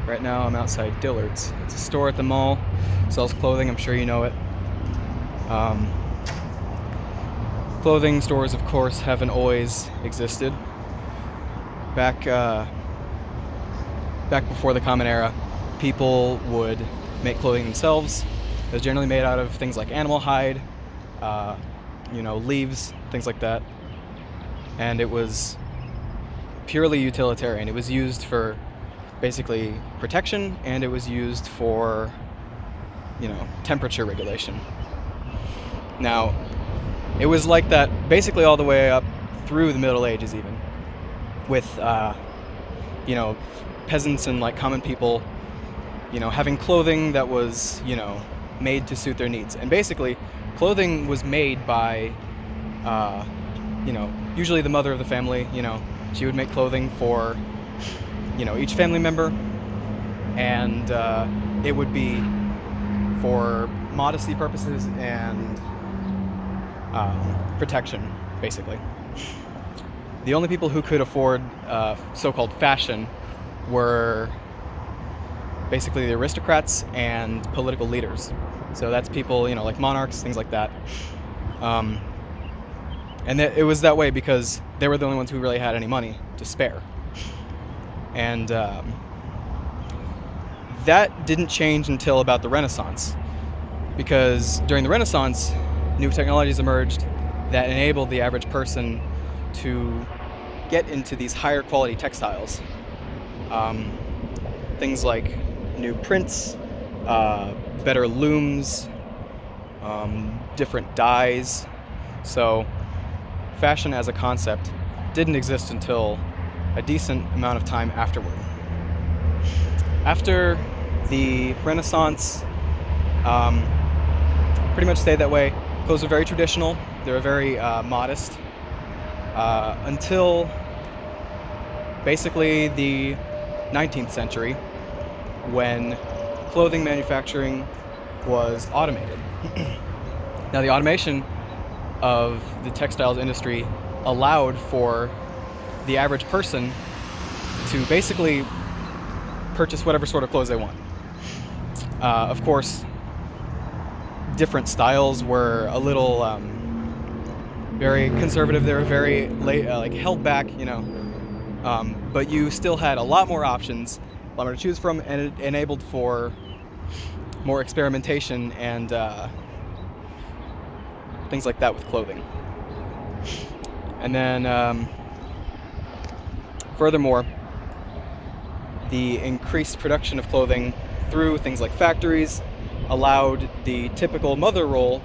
Right now I'm outside Dillard's. It's a store at the mall, sells clothing, I'm sure you know it. Clothing stores, of course, haven't always existed. Back before the Common Era, people would make clothing themselves. It was generally made out of things like animal hide, leaves, things like that. And it was purely utilitarian. It was used for basically protection, and it was used for, temperature regulation. Now, it was like that basically all the way up through the Middle Ages even, with, peasants and like common people, having clothing that was, made to suit their needs. And basically, clothing was made by, usually the mother of the family. She would make clothing for, each family member, and it would be for modesty purposes and protection, basically. The only people who could afford so-called fashion were basically the aristocrats and political leaders. So that's people, like monarchs, things like that. And it was that way because they were the only ones who really had any money to spare. And that didn't change until about the Renaissance, because during the Renaissance, new technologies emerged that enabled the average person to get into these higher quality textiles. Things like new prints, better looms, different dyes. So fashion as a concept didn't exist until a decent amount of time afterward. After the Renaissance, pretty much stayed that way. Clothes were very traditional. They were very modest until basically the 19th century, when clothing manufacturing was automated. Now, the automation of the textiles industry allowed for the average person to basically purchase whatever sort of clothes they want. Of course, different styles were a little very conservative. They were very held back, but you still had a lot more options, a lot more to choose from, and it enabled for more experimentation and things like that with clothing. And then furthermore, the increased production of clothing through things like factories allowed the typical mother role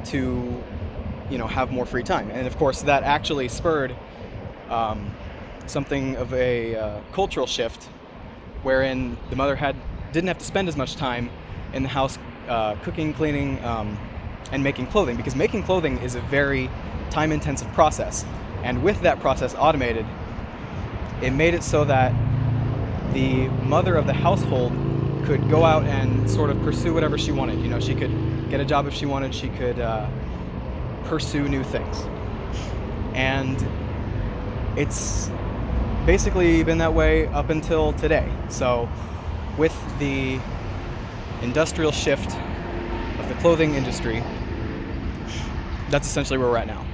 to, have more free time. And of course, that actually spurred something of a cultural shift, wherein the mother didn't have to spend as much time in the house cooking, cleaning, and making clothing, because making clothing is a very time-intensive process. And with that process automated, it made it so that the mother of the household could go out and sort of pursue whatever she wanted. She could get a job if she wanted. She could pursue new things. And it's basically been that way up until today. So with the industrial shift of the clothing industry, that's essentially where we're at now.